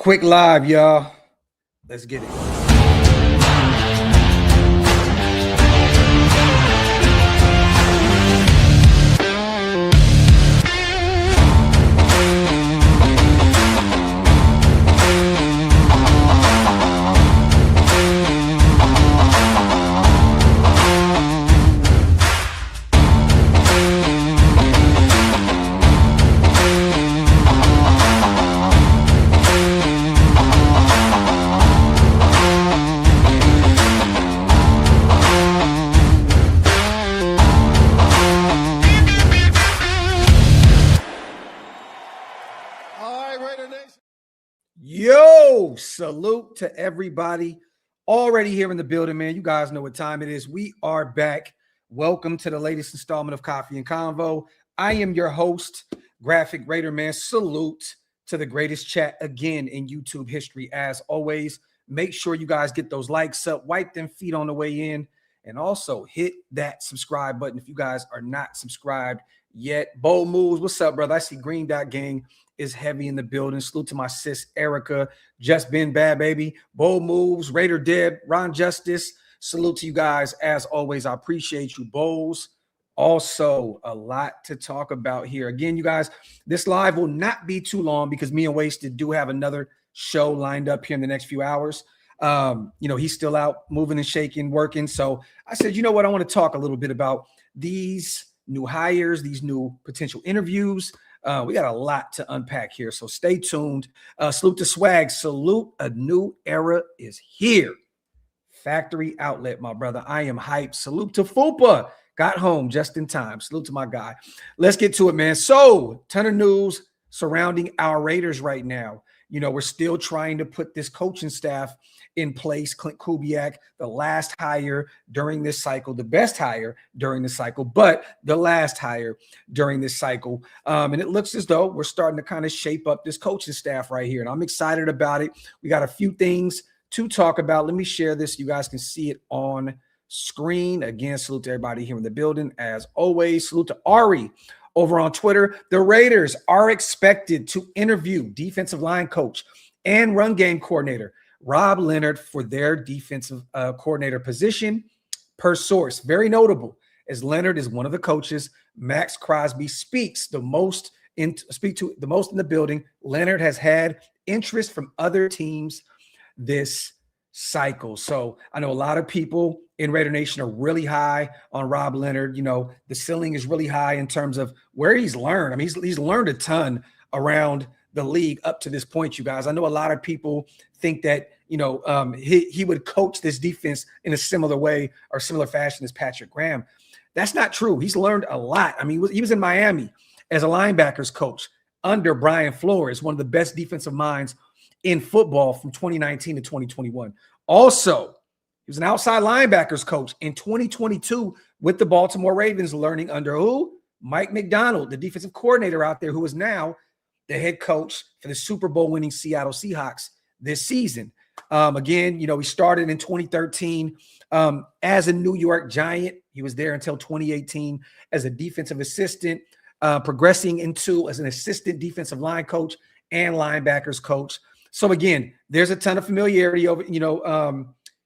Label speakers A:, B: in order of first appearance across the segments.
A: Quick live, y'all. Let's get it. Yo, salute to everybody already here in the building, man. You guys know what time it is. We are back. Welcome to the latest installment of Coffee and Convo. I am your host, Graphk Raider, man. Salute to the greatest chat again in YouTube history. As always, make sure you guys get those likes up, wipe them feet on the way in, and also hit that subscribe button if you guys are not subscribed yet. Bold Moves, what's up, brother? I see Green Dot Gang is heavy in the building. Salute to my sis Erica, Just Been Bad Baby, Bold Moves, Raider Deb, Ron Justice. Salute to you guys as always. I appreciate you, Bowls. Also, a lot to talk about here. Again, you guys, this live will not be too long because me and Wasted do have another show lined up here in the next few hours. He's still out moving and shaking, working. So I said, you know what? I want to talk a little bit about these new hires, these new potential interviews. We got a lot to unpack here, so stay tuned. Salute to Swag. Salute, a new era is here. Factory Outlet, my brother. I am hyped. Salute to Fupa. Got home just in time. Salute to my guy. Let's get to it, man. So, ton of news surrounding our Raiders right now. You know, we're still trying to put this coaching staff in place. Clint Kubiak, the last hire during this cycle, the best hire during the cycle, but the last hire during this cycle. And it looks as though we're starting to kind of shape up this coaching staff right here. And I'm excited about it. We got a few things to talk about. Let me share this. You guys can see it on screen. Again, salute to everybody here in the building. As always, salute to Ari over on Twitter. The Raiders are expected to interview defensive line coach and run game coordinator Rob Leonard for their defensive coordinator position, per source. Very notable, as Leonard is one of the coaches. Maxx Crosby speaks the most in the building. Leonard has had interest from other teams this cycle. So I know a lot of people in Raider Nation are really high on Rob Leonard. You know, the ceiling is really high in terms of where he's learned. I mean, he's learned a ton around the league up to this point, you guys. I know a lot of people think that, he would coach this defense in a similar way or similar fashion as Patrick Graham. That's not true. He's learned a lot. I mean, he was in Miami as a linebackers coach under Brian Flores, one of the best defensive minds in football from 2019 to 2021. Also, he was an outside linebackers coach in 2022 with the Baltimore Ravens, learning under who? Mike McDonald, the defensive coordinator out there, who is now the head coach for the Super Bowl winning Seattle Seahawks this season. Again, he started in 2013 as a New York Giant. He was there until 2018 as a defensive assistant, progressing into as an assistant defensive line coach and linebackers coach. So again, there's a ton of familiarity over,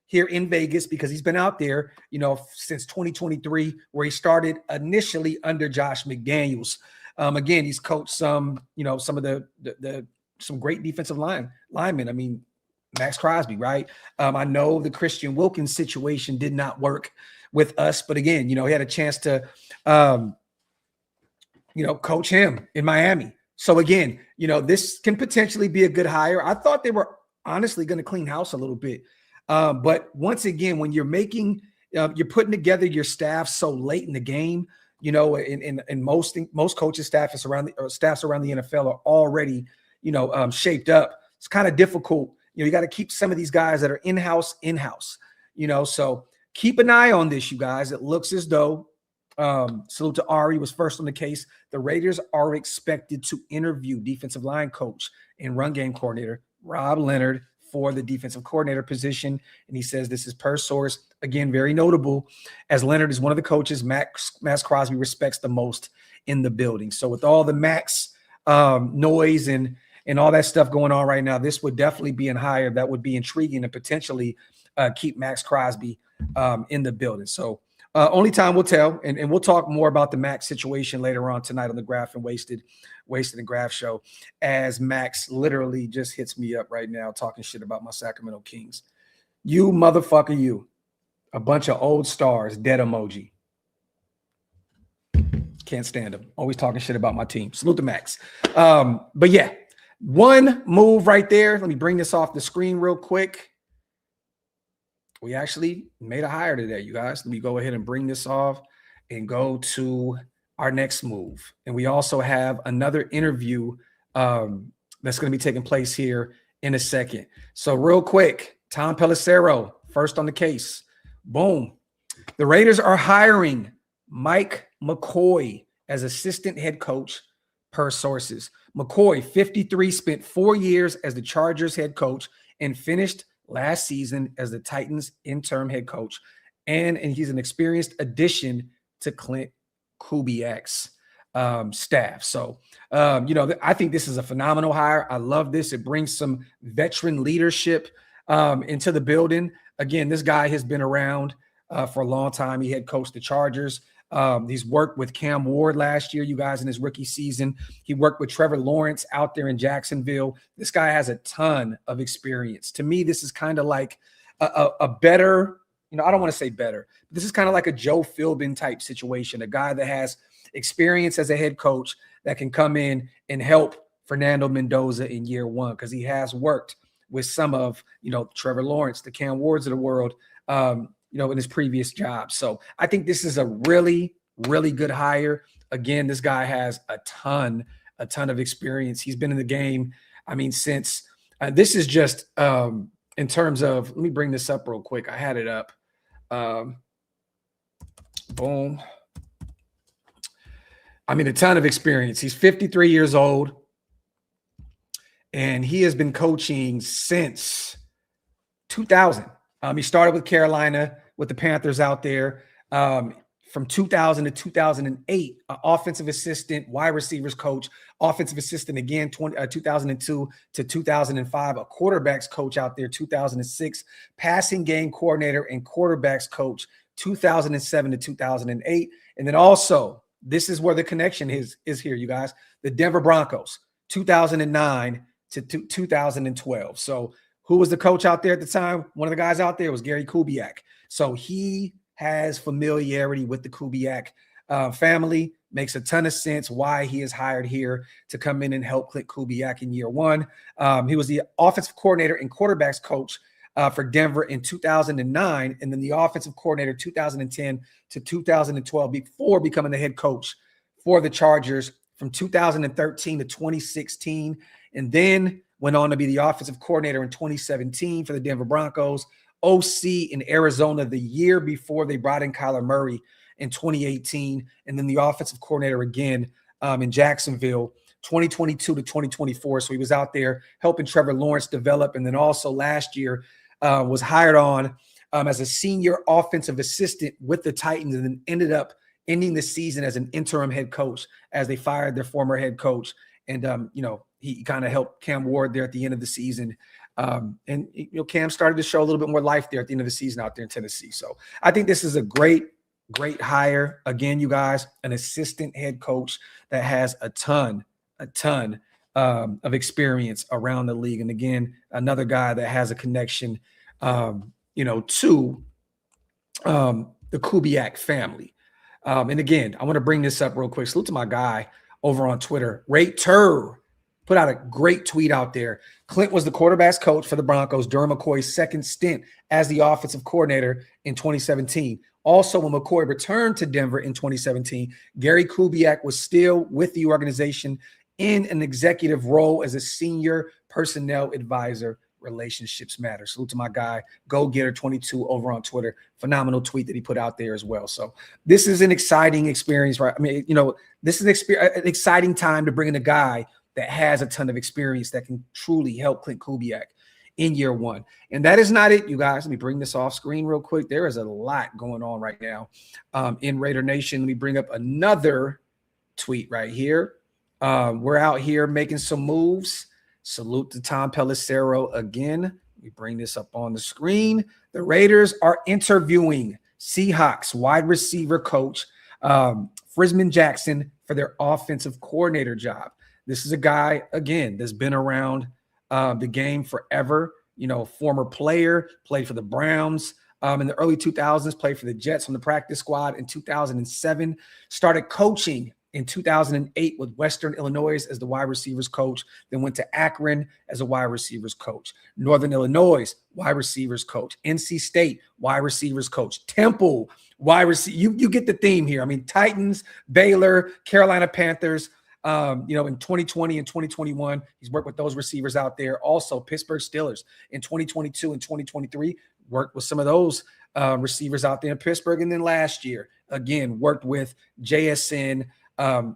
A: here in Vegas because he's been out there, since 2023, where he started initially under Josh McDaniels. Again, he's coached some of some great defensive linemen. I mean, Maxx Crosby, right? I know the Christian Wilkins situation did not work with us, but again, he had a chance to, coach him in Miami. So again, this can potentially be a good hire. I thought they were honestly going to clean house a little bit. But once again, when you're you're putting together your staff so late in the game, in most coaches' staffs around the NFL are already, shaped up. It's kind of difficult. You got to keep some of these guys that are in-house. So keep an eye on this, you guys. It looks as though, salute to Ari, was first on the case. The Raiders are expected to interview defensive line coach and run game coordinator Rob Leonard for the defensive coordinator position. And he says this is per source. Again, very notable, as Leonard is one of the coaches Maxx Crosby respects the most in the building. So with all the Maxx noise and and all that stuff going on right now, this would definitely be a hire that would be intriguing and potentially keep Maxx Crosby in the building. So only time will tell, and we'll talk more about the Maxx situation later on tonight on the Graphk and Wasted and Graphk show, as Maxx literally just hits me up right now talking shit about my Sacramento Kings. You motherfucker, you. A bunch of old stars, dead emoji. Can't stand him. Always talking shit about my team. Salute to Maxx. But yeah, one move right there. Let me bring this off the screen real quick. We actually made a hire today, you guys. Let me go ahead and bring this off and go to our next move. And we also have another interview that's going to be taking place here in a second. So real quick, Tom Pelissero, first on the case. Boom. The Raiders are hiring Mike McCoy as assistant head coach per sources. McCoy, 53, spent 4 years as the Chargers head coach and finished last season as the Titans interim head coach. And he's an experienced addition to Clint Kubiak's staff. So, I think this is a phenomenal hire. I love this. It brings some veteran leadership into the building. Again, this guy has been around for a long time. He had coached the Chargers. He's worked with Cam Ward last year, you guys, in his rookie season. He worked with Trevor Lawrence out there in Jacksonville. This guy has a ton of experience. To me, this is kind of like a better, I don't want to say better. This is kind of like a Joe Philbin type situation, a guy that has experience as a head coach that can come in and help Fernando Mendoza in year one, because he has worked with some of, Trevor Lawrence, the Cam Wards of the world, in his previous job. So I think this is a really, really good hire. Again, this guy has a ton of experience. He's been in the game, since this is just in terms of, let me bring this up real quick. I had it up. Boom. A ton of experience. He's 53 years old, and he has been coaching since 2000. He started with Carolina, with the Panthers out there from 2000 to 2008, offensive assistant, wide receivers coach, offensive assistant again, 2002 to 2005, a quarterbacks coach out there, 2006, passing game coordinator and quarterbacks coach, 2007 to 2008. And then also, this is where the connection is here, you guys, the Denver Broncos, 2009 to 2012. So who was the coach out there at the time? One of the guys out there was Gary Kubiak. So he has familiarity with the Kubiak family. Makes a ton of sense why he is hired here to come in and help Clint Kubiak in year one. He was the offensive coordinator and quarterbacks coach for Denver in 2009, and then the offensive coordinator 2010 to 2012 before becoming the head coach for the Chargers from 2013 to 2016, and then went on to be the offensive coordinator in 2017 for the Denver Broncos, OC in Arizona the year before they brought in Kyler Murray in 2018, and then the offensive coordinator again in Jacksonville 2022 to 2024. So he was out there helping Trevor Lawrence develop, and then also last year was hired on as a senior offensive assistant with the Titans, and then ended up ending the season as an interim head coach as they fired their former head coach. And, he kind of helped Cam Ward there at the end of the season. And Cam started to show a little bit more life there at the end of the season out there in Tennessee. So I think this is a great hire. Again, you guys, an assistant head coach that has a ton of experience around the league. And again, another guy that has a connection, to the Kubiak family. And again, I want to bring this up real quick. Salute to my guy over on Twitter, Ray Tur, put out a great tweet out there. Clint was the quarterbacks coach for the Broncos during McCoy's second stint as the offensive coordinator in 2017. Also, when McCoy returned to Denver in 2017, Gary Kubiak was still with the organization in an executive role as a senior personnel advisor. Relationships matter. Salute to my guy, Go Getter 22 over on Twitter. Phenomenal tweet that he put out there as well. So this is an exciting experience, right? This is an exciting time to bring in a guy that has a ton of experience that can truly help Clint Kubiak in year one. And that is not it, you guys. Let me bring this off screen real quick. There is a lot going on right now in Raider Nation. Let me bring up another tweet right here. We're out here making some moves Salute to Tom Pelissero again. We bring this up on the screen. The Raiders are interviewing Seahawks wide receiver coach Frisman Jackson for their offensive coordinator job. This is a guy, again, that's been around the game forever. Former player, played for the Browns in the early 2000s, played for the Jets on the practice squad in 2007, started coaching in 2008 with Western Illinois as the wide receivers coach, then went to Akron as a wide receivers coach, Northern Illinois wide receivers coach, NC State wide receivers coach, Temple wide receiver. You get the theme here. I mean, Titans, Baylor, Carolina Panthers, in 2020 and 2021, he's worked with those receivers out there. Also, Pittsburgh Steelers in 2022 and 2023, worked with some of those receivers out there in Pittsburgh. And then last year, again, worked with JSN, Rashad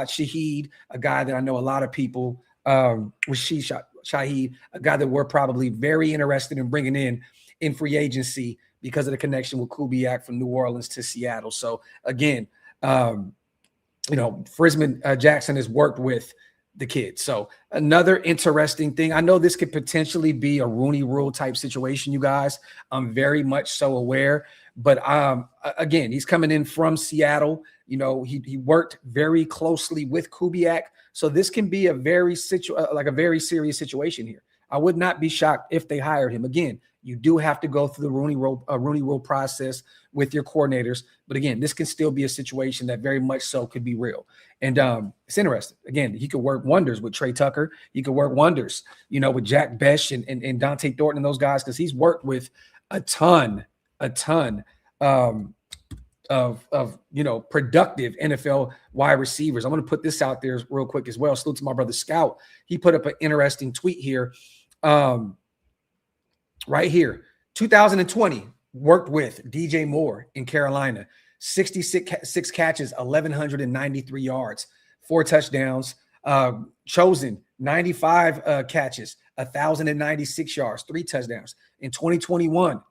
A: Shaheed, a guy that I know a lot of people, Rashid Shaheed, a guy that we're probably very interested in bringing in free agency because of the connection with Kubiak from New Orleans to Seattle. So again, Frisman Jackson has worked with the kids. So another interesting thing, I know this could potentially be a Rooney Rule type situation, you guys. I'm very much so aware. But again, he's coming in from Seattle. He worked very closely with Kubiak. So this can be a very serious situation here. I would not be shocked if they hired him. Again, you do have to go through the Rooney Rule process with your coordinators. But again, this can still be a situation that very much so could be real. And it's interesting. Again, he could work wonders with Trey Tucker. He could work wonders, with Jack Besh and Dante Thornton and those guys, because he's worked with a ton of productive NFL wide receivers. I'm going to put this out there real quick as well. Salute to my brother Scout. He put up an interesting tweet here. Right here, 2020, worked with DJ Moore in Carolina, 66 catches, 1,193 yards, 4 touchdowns, chosen 95 catches, 1,096 yards, 3 touchdowns. In 2021,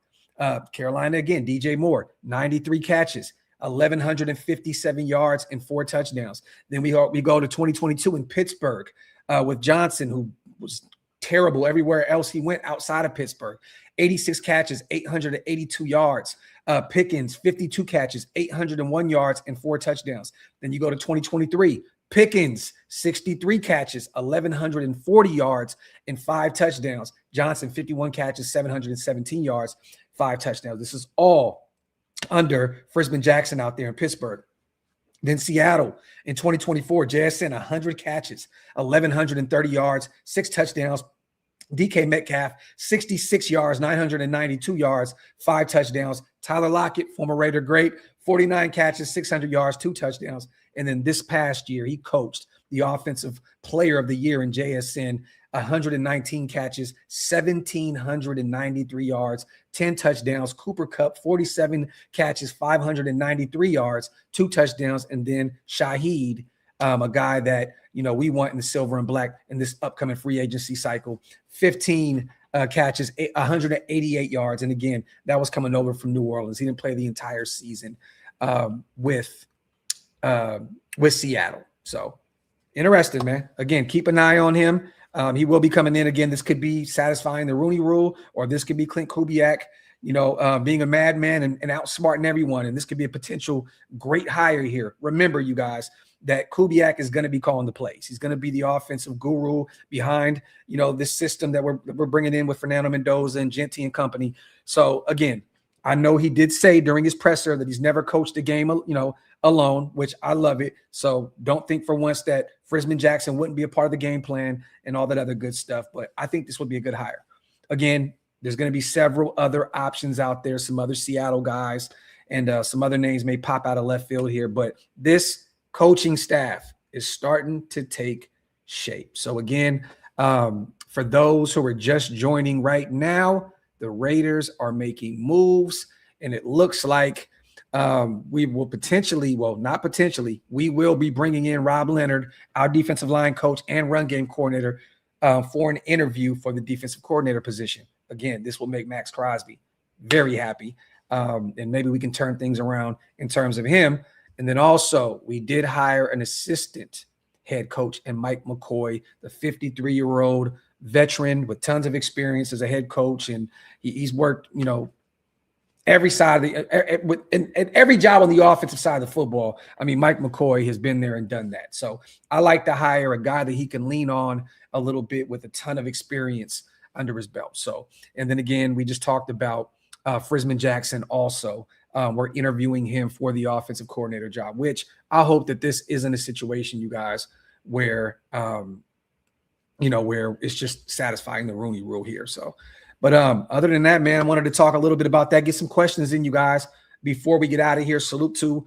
A: Carolina again, DJ Moore, 93 catches, 1,157 yards and 4 touchdowns. Then we go to 2022 in Pittsburgh with Johnson, who was terrible everywhere else he went outside of Pittsburgh. 86 catches, 882 yards. Pickens, 52 catches, 801 yards and 4 touchdowns. Then you go to 2023. Pickens, 63 catches, 1,140 yards and 5 touchdowns. Johnson, 51 catches, 717 yards, 5 touchdowns. This is all under Frisman Jackson out there in Pittsburgh. Then Seattle in 2024, JSN, 100 catches, 1,130 yards, 6 touchdowns. DK Metcalf, 66 yards, 992 yards, 5 touchdowns. Tyler Lockett, former Raider great, 49 catches, 600 yards, 2 touchdowns. And then this past year, he coached the Offensive Player of the Year in JSN, 119 catches, 1,793 yards, 10 touchdowns. Cooper Kupp, 47 catches, 593 yards, 2 touchdowns. And then Shaheed, a guy that, we want in the silver and black in this upcoming free agency cycle, 15 catches, 188 yards. And again, that was coming over from New Orleans. He didn't play the entire season with Seattle. So interesting, man. Again, keep an eye on him. He will be coming in again. This could be satisfying the Rooney Rule, or this could be Clint Kubiak, being a madman and outsmarting everyone. And this could be a potential great hire here. Remember, you guys, that Kubiak is going to be calling the plays. He's going to be the offensive guru behind, this system that we're bringing in with Fernando Mendoza and Genty and company. So again, I know he did say during his presser that he's never coached a game, alone, which I love it. So don't think for once that Frisman Jackson wouldn't be a part of the game plan and all that other good stuff. But I think this would be a good hire. Again, there's going to be several other options out there, some other Seattle guys, and some other names may pop out of left field here. But this coaching staff is starting to take shape. So again, for those who are just joining right now, the Raiders are making moves, and it looks like we will potentially, we will be bringing in Rob Leonard, our defensive line coach and run game coordinator, for an interview for the defensive coordinator position. Again, this will make Maxx Crosby very happy, and maybe we can turn things around in terms of him. And then also, we did hire an assistant head coach, and Mike McCoy, the 53-year-old veteran with tons of experience as a head coach. And he's worked, every side of the every job on the offensive side of the football. I mean, Mike McCoy has been there and done that. So I like to hire a guy that he can lean on a little bit with a ton of experience under his belt. So, and then again, we just talked about Frisman Jackson also. We're interviewing him for the offensive coordinator job, which I hope that this isn't a situation, you guys, where, where it's just satisfying the Rooney Rule here. So, but other than that, man, I wanted to talk a little bit about that, get some questions in, you guys, before we get out of here. Salute to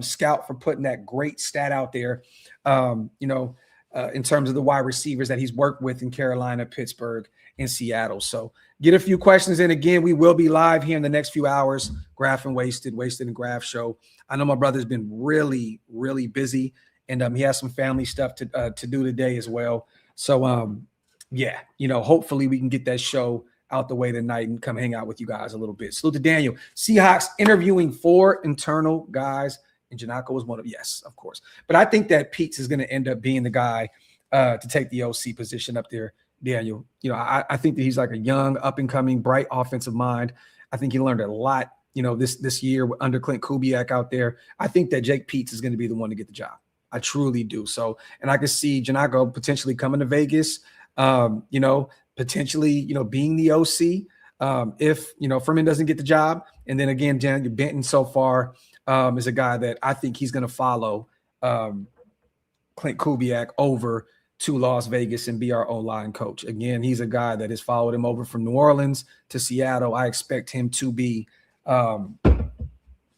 A: Scout for putting that great stat out there, in terms of the wide receivers that he's worked with in Carolina, Pittsburgh, and Seattle. So get a few questions in. Again, we will be live here in the next few hours. Graphk and Wasted and Graphk show. I know my brother's been really, really busy, and he has some family stuff to do today as well. So, yeah, hopefully we can get that show out the way tonight and come hang out with you guys a little bit. Salute to Daniel. Seahawks interviewing 4 internal guys, and Janako was one of, yes, of course. But I think that Pete's is going to end up being the guy to take the OC position up there, Daniel. I think that he's like a young, up-and-coming, bright offensive mind. I think he learned a lot, this year under Clint Kubiak out there. I think that Jake Peetz is going to be the one to get the job. I truly do. So, and I can see Janako potentially coming to Vegas, potentially, being the OC if, Furman doesn't get the job. And then again, Daniel Benton so far is a guy that I think he's going to follow Clint Kubiak over to Las Vegas and be our O-line coach. Again, he's a guy that has followed him over from New Orleans to Seattle. I expect him to be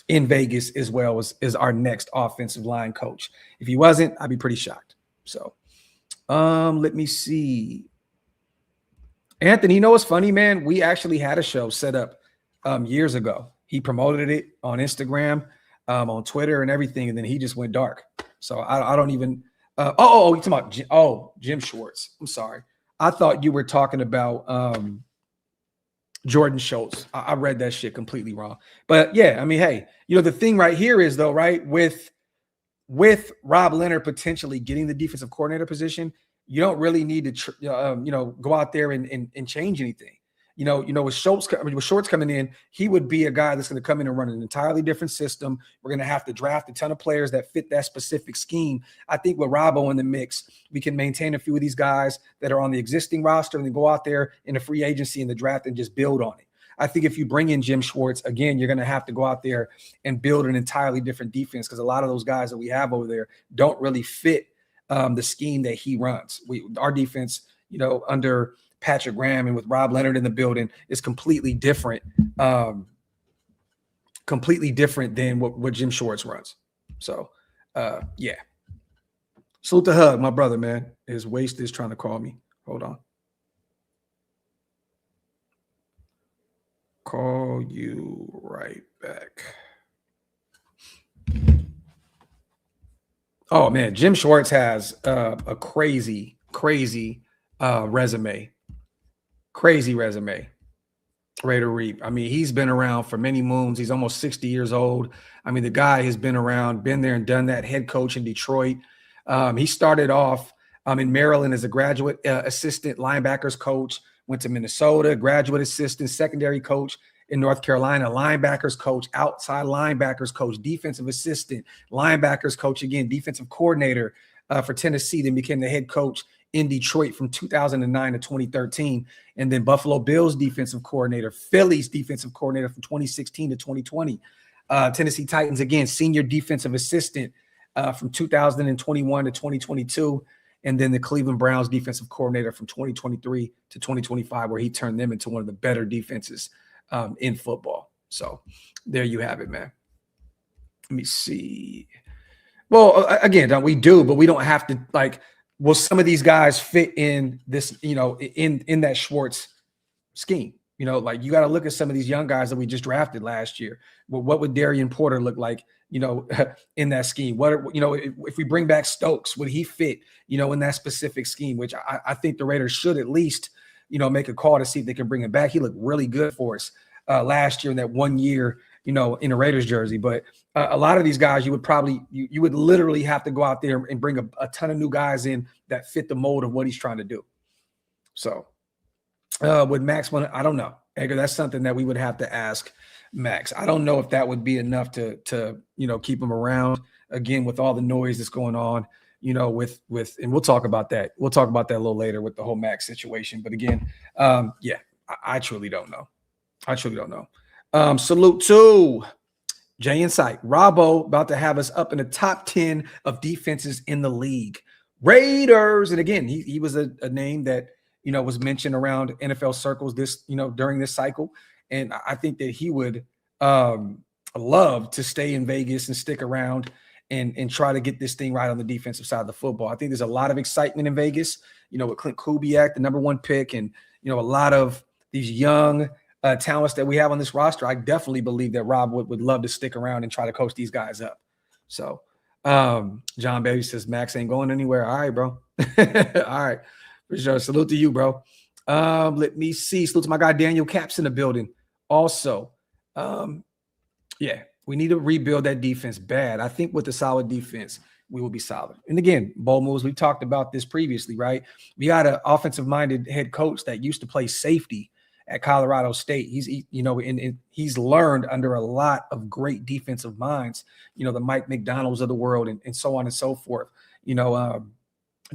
A: in Vegas as well as our next offensive line coach. If he wasn't, I'd be pretty shocked. So let me see. Anthony, what's funny, man? We actually had a show set up years ago. He promoted it on Instagram, on Twitter and everything, and then he just went dark. So I don't even you're talking about Jim Schwartz. I'm sorry. I thought you were talking about Jordan Schultz. I read that shit completely wrong. But yeah, I mean, hey, the thing right here is though, right, with Rob Leonard potentially getting the defensive coordinator position, you don't really need to go out there and change anything. With Schwartz coming in, he would be a guy that's going to come in and run an entirely different system. We're going to have to draft a ton of players that fit that specific scheme. I think with Robbo in the mix, we can maintain a few of these guys that are on the existing roster and then go out there in the free agency in the draft and just build on it. I think if you bring in Jim Schwartz, again, you're going to have to go out there and build an entirely different defense because a lot of those guys that we have over there don't really fit the scheme that he runs. Our defense, under Patrick Graham and with Rob Leonard in the building is completely different than what Jim Schwartz runs. So, yeah. Salute to Hug, my brother, man. His waist is trying to call me. Hold on. Call you right back. Oh, man. Jim Schwartz has a crazy resume. Crazy resume. Raider Reap. I mean, he's been around for many moons. He's almost 60 years old. I mean, the guy has been around, been there and done that. Head coach in Detroit. He started off in Maryland as a graduate assistant linebackers coach, went to Minnesota, graduate assistant, secondary coach in North Carolina, linebackers coach, outside linebackers coach, defensive assistant, linebackers coach again, defensive coordinator for Tennessee, then became the head coach in Detroit from 2009 to 2013, and then Buffalo Bills defensive coordinator, Phillies defensive coordinator from 2016 to 2020, Tennessee Titans again, senior defensive assistant from 2021 to 2022, and then the Cleveland Browns defensive coordinator from 2023 to 2025, where he turned them into one of the better defenses in football. So there you have it, man. Let me see. Well, again, we do, but we don't have to will some of these guys fit in this, in that Schwartz scheme? You got to look at some of these young guys that we just drafted last year. Well, what would Darian Porter look like, in that scheme? If we bring back Stokes, would he fit, in that specific scheme, which I think the Raiders should at least, make a call to see if they can bring him back. He looked really good for us last year in that 1 year, in a Raiders jersey. But a lot of these guys, you would literally have to go out there and bring a ton of new guys in that fit the mold of what he's trying to do. So would Maxx want to, I don't know, Edgar, that's something that we would have to ask Maxx. I don't know if that would be enough to keep him around again with all the noise that's going on, and we'll talk about that. We'll talk about that a little later with the whole Maxx situation. But again, I truly don't know. Salute to Jay Insight. Robbo about to have us up in the top 10 of defenses in the league. Raiders. And again, he was a name that, was mentioned around NFL circles during this cycle. And I think that he would love to stay in Vegas and stick around and try to get this thing right on the defensive side of the football. I think there's a lot of excitement in Vegas, with Clint Kubiak, the #1 pick, and, a lot of these young talents that we have on this roster. I definitely believe that Rob would love to stick around and try to coach these guys up. So John Baby says, Maxx ain't going anywhere. All right, bro. All right. For sure. Salute to you, bro. Let me see. Salute to my guy Daniel Caps in the building. Also, we need to rebuild that defense bad. I think with a solid defense, we will be solid. And again, bold moves. We talked about this previously, right? We got an offensive-minded head coach that used to play safety at Colorado State. He's learned under a lot of great defensive minds, the Mike McDonald's of the world and so on and so forth.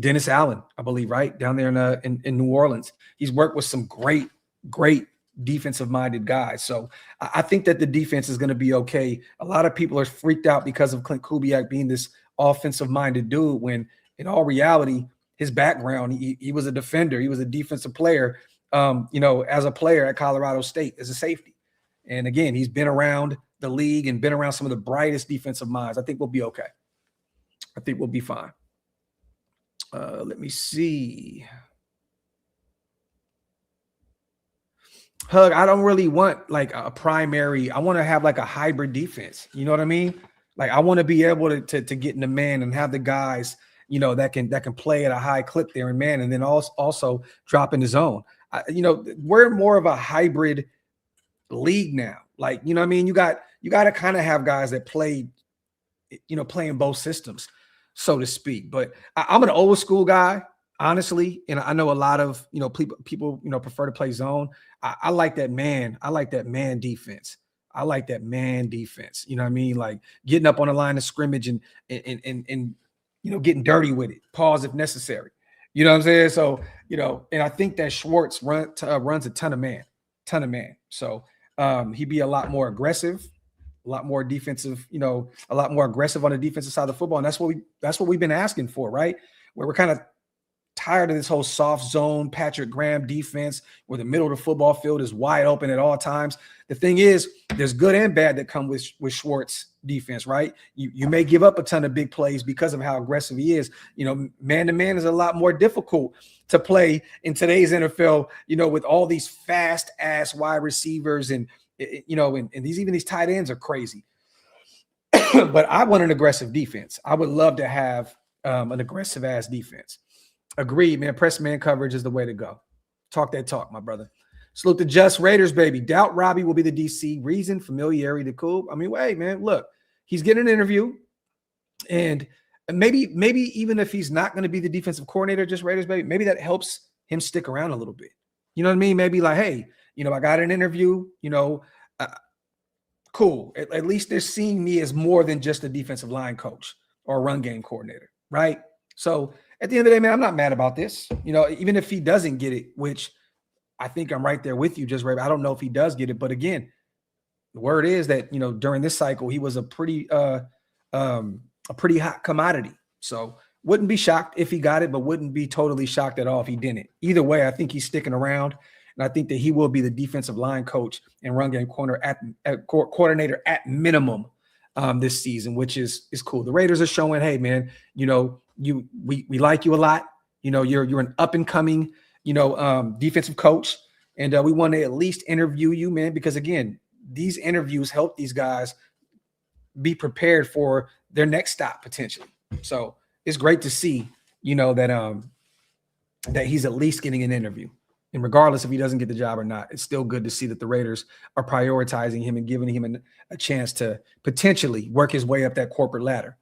A: Dennis Allen, I believe, right down there in New Orleans. He's worked with some great defensive-minded guys. So I think that the defense is going to be okay. A lot of people are freaked out because of Clint Kubiak being this offensive-minded dude, when in all reality, his background, he was a defender. He was a defensive player, as a player at Colorado State as a safety. And again, he's been around the league and been around some of the brightest defensive minds. I think we'll be okay. I think we'll be fine. Let me see. Hug, I don't really want like a primary. I want to have like a hybrid defense. You know what I mean? Like I want to be able to get in the man and have the guys, that can play at a high clip there in man, and then also drop in the zone. We're more of a hybrid league now. Like, you know what I mean? You got to kind of have guys that play in both systems, so to speak. But I'm an old school guy, honestly. And I know a lot of, people prefer to play zone. I like that man. I like that man defense. I like that man defense. You know what I mean? Like getting up on the line of scrimmage and getting dirty with it. Pause if necessary. You know what I'm saying? So, and I think that Schwartz runs a ton of man. So he'd be a lot more aggressive, a lot more defensive, a lot more aggressive on the defensive side of the football. And that's what we've been asking for, right? Where we're kind of tired of this whole soft zone Patrick Graham defense where the middle of the football field is wide open at all times. The thing is, there's good and bad that come with Schwartz defense, right? You may give up a ton of big plays because of how aggressive he is. Man-to-man is a lot more difficult to play in today's NFL, with all these fast-ass wide receivers and these tight ends are crazy. But I want an aggressive defense. I would love to have an aggressive-ass defense. Agreed, man. Press man coverage is the way to go. Talk that talk, my brother. Salute to Just Raiders, baby. Doubt Robbie will be the DC. Reason, familiarity, the cool. I mean, wait, man, look, he's getting an interview. And maybe even if he's not going to be the defensive coordinator, Just Raiders, baby, maybe that helps him stick around a little bit. You know what I mean? Maybe like, hey, I got an interview, cool. At least they're seeing me as more than just a defensive line coach or a run game coordinator, right? So at the end of the day, man, I'm not mad about this. Even if he doesn't get it, which I think I'm right there with you, Just Ray. I don't know if he does get it, but again, the word is that during this cycle, he was a pretty hot commodity. So wouldn't be shocked if he got it, but wouldn't be totally shocked at all if he didn't. Either way, I think he's sticking around, and I think that he will be the defensive line coach and run game coordinator at minimum this season, which is cool. The Raiders are showing, hey, man, we like you a lot. You're an up and coming, defensive coach, and we want to at least interview you, man, because again, these interviews help these guys be prepared for their next stop potentially. So it's great to see, that he's at least getting an interview. And regardless if he doesn't get the job or not, it's still good to see that the Raiders are prioritizing him and giving him a chance to potentially work his way up that corporate ladder.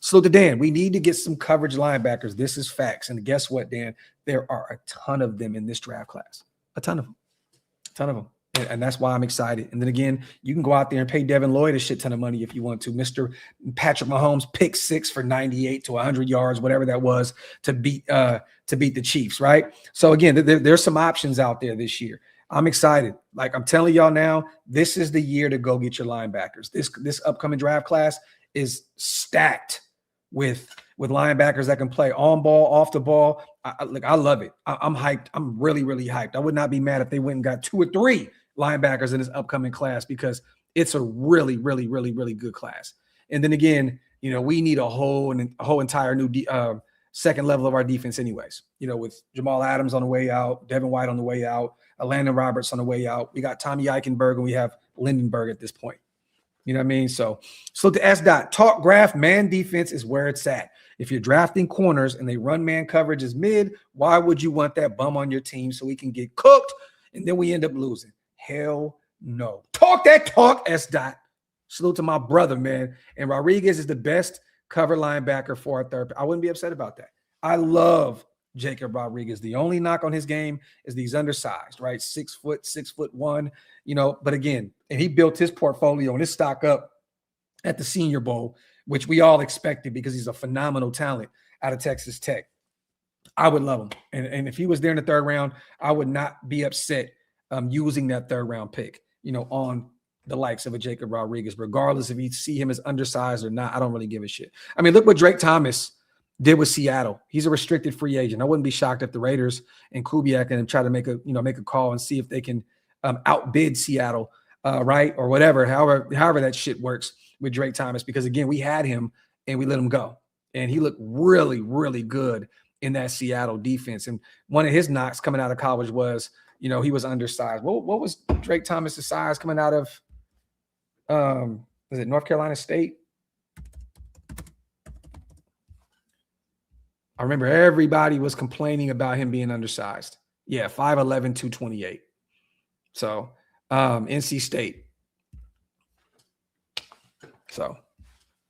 A: So to Dan, we need to get some coverage linebackers. This is facts. And guess what, Dan? There are a ton of them in this draft class. A ton of them. A ton of them. And that's why I'm excited. And then again, you can go out there and pay Devin Lloyd a shit ton of money if you want to. Mr. Patrick Mahomes pick 6 for 98 to 100 yards, whatever that was, to beat the Chiefs, right? So again, there's some options out there this year. I'm excited. Like I'm telling y'all now, this is the year to go get your linebackers. This upcoming draft class is stacked with linebackers that can play on ball, off the ball. I love it. I'm hyped. I'm really, really hyped. I would not be mad if they went and got 2 or 3 linebackers in this upcoming class because it's a really, really, really, really good class. And then again, we need a whole entire new second level of our defense anyways. With Jamal Adams on the way out, Devin White on the way out, Landon Roberts on the way out. We got Tommy Eichenberg and we have Lindenberg at this point. You know what I mean? So to S. Talk Graphk, man defense is where it's at. If you're drafting corners and they run man coverage as mid, why would you want that bum on your team so he can get cooked and then we end up losing? Hell no. Talk that talk, S. Salute to my brother, man. And Rodriguez is the best cover linebacker for our third. I wouldn't be upset about that. I love Jacob Rodriguez. The only knock on his game is that he's undersized, right? 6 foot, 6'1", but again, and he built his portfolio and his stock up at the Senior Bowl, which we all expected because he's a phenomenal talent out of Texas Tech. I would love him. And if he was there in the 3rd round, I would not be upset using that 3rd round pick, on the likes of a Jacob Rodriguez, regardless if you see him as undersized or not. I don't really give a shit. I mean, look what Drake Thomas did with Seattle. He's a restricted free agent. I wouldn't be shocked if the Raiders and Kubiak and try to make a call and see if they can outbid Seattle, right? Or whatever, however that shit works with Drake Thomas, because again, we had him and we let him go. And he looked really, really good in that Seattle defense. And one of his knocks coming out of college was, he was undersized. What was Drake Thomas's size coming out of, was it North Carolina State? I remember everybody was complaining about him being undersized. Yeah, 5'11", 228. So, NC State. So,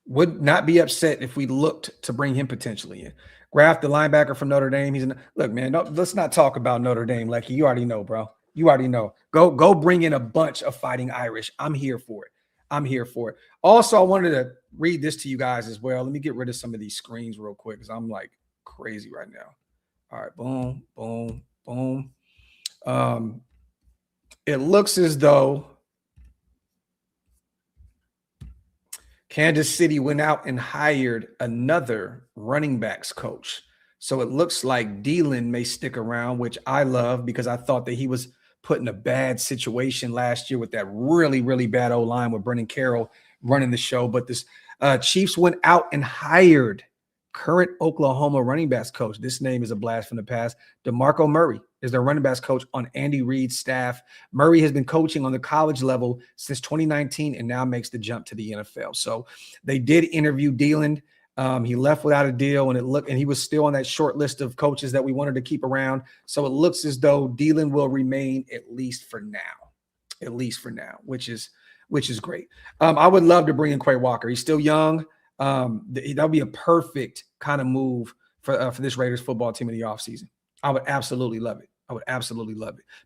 A: would not be upset if we looked to bring him potentially in. Graphk, the linebacker from Notre Dame. Look, man, let's not talk about Notre Dame, Lecky. You already know, bro. You already know. Go bring in a bunch of fighting Irish. I'm here for it. Also, I wanted to read this to you guys as well. Let me get rid of some of these screens real quick because I'm like crazy right now. All right, boom, boom, boom. It looks as though Kansas City went out and hired another running backs coach. So it looks like Dylan may stick around, which I love because I thought that he was put in a bad situation last year with that really, really bad O-line with Brennan Carroll running the show. But this Chiefs went out and hired current Oklahoma running backs coach. This name is a blast from the past. DeMarco Murray is their running backs coach on Andy Reid's staff. Murray has been coaching on the college level since 2019 and now makes the jump to the NFL. So they did interview Dylan. He left without a deal, and he was still on that short list of coaches that we wanted to keep around. So it looks as though Dylan will remain at least for now, which is great. I would love to bring in Quay Walker. He's still young. That would be a perfect kind of move for this Raiders football team in the offseason. I would absolutely love it.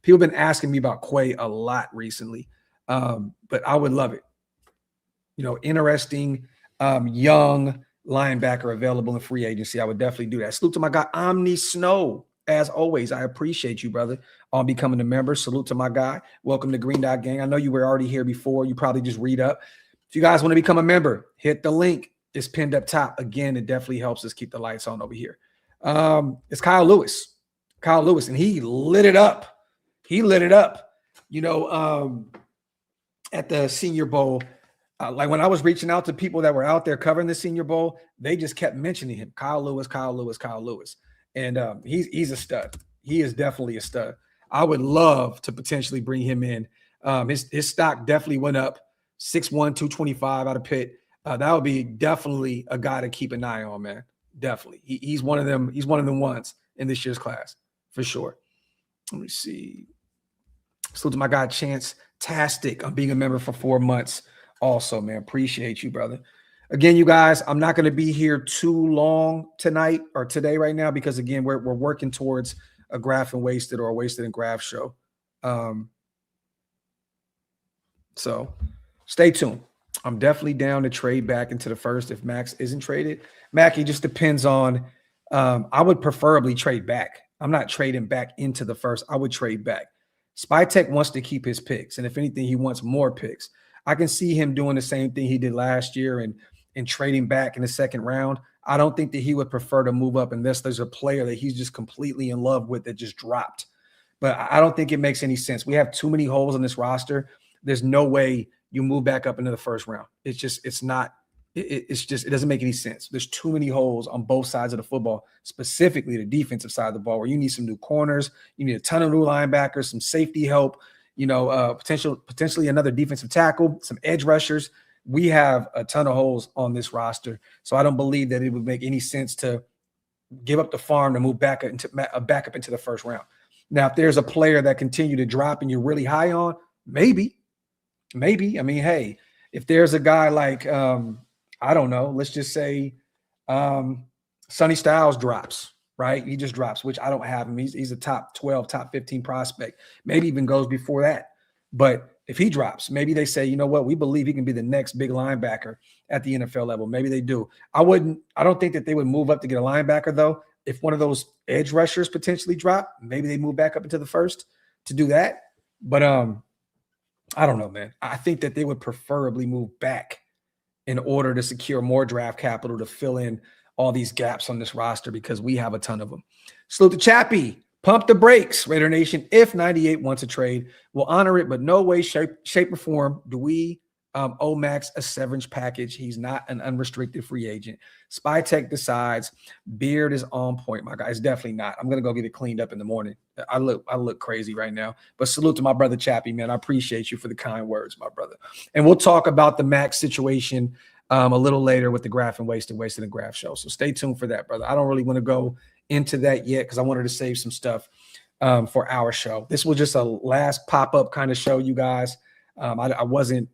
A: People have been asking me about Quay a lot recently, but I would love it. Interesting, young linebacker available in free agency. I would definitely do that. Salute to my guy, Omni Snow. As always, I appreciate you, brother, on becoming a member. Salute to my guy. Welcome to Green Dot Gang. I know you were already here before. You probably just read up. If you guys want to become a member, hit the link. It's pinned up top. Again, it definitely helps us keep the lights on over here. It's Kyle Lewis, and he lit it up. At the Senior Bowl. Like when I was reaching out to people that were out there covering the Senior Bowl, they just kept mentioning him. Kyle Lewis. And he's a stud. He is definitely a stud. I would love to potentially bring him in. His stock definitely went up. 6'1", 225 out of Pitt. That would be definitely a guy to keep an eye on, man. Definitely. He's one of them. He's one of the ones in this year's class for sure. Let me see. Salute to my guy Chance Tastic. I'm being a member for 4 months. Also, man, appreciate you, brother. Again, you guys, I'm not going to be here too long tonight or today right now because, again, we're working towards a Graphk and Wasted or a Wasted and Graphk show. So stay tuned. I'm definitely down to trade back into the first if Maxx isn't traded. Mackie, just depends on I would preferably trade back. I'm not trading back into the first. I would trade back. Spytech wants to keep his picks, and if anything, he wants more picks. I can see him doing the same thing he did last year and trading back in the second round. I don't think that he would prefer to move up unless there's a player that he's just completely in love with that just dropped. But I don't think it makes any sense. We have too many holes in this roster. There's no way you move back up into the first round. It doesn't make any sense. There's too many holes on both sides of the football, specifically the defensive side of the ball, where you need some new corners, you need a ton of new linebackers, some safety help, potentially another defensive tackle, some edge rushers. We have a ton of holes on this roster, so I don't believe that it would make any sense to give up the farm to move back up into the first round. Now, if there's a player that continue to drop and you're really high on, maybe. I mean, hey, if there's a guy like I don't know, let's just say Sonny Styles drops, right? He just drops, which I don't have him. He's a top 12, top 15 prospect, maybe even goes before that. But if he drops, maybe they say, you know what, we believe he can be the next big linebacker at the NFL level. Maybe they do. I don't think that they would move up to get a linebacker, though. If one of those edge rushers potentially drop, maybe they move back up into the first to do that. But I don't know, man. I think that they would preferably move back in order to secure more draft capital to fill in all these gaps on this roster because we have a ton of them. Salute to Chappie. Pump the brakes, Raider Nation. If 98 wants a trade, we'll honor it, but no way, shape, or form do we owe Maxx a severance package. He's not an unrestricted free agent. Spytech decides. Beard is on point, my guy. It's definitely not. I'm going to go get it cleaned up in the morning. I look crazy right now. But salute to my brother Chappie, man. I appreciate you for the kind words, my brother. And we'll talk about the Maxx situation a little later with the Graphk and Wasted and Graphk show. So stay tuned for that, brother. I don't really want to go into that yet because I wanted to save some stuff for our show. This was just a last pop-up kind of show, you guys. I wasn't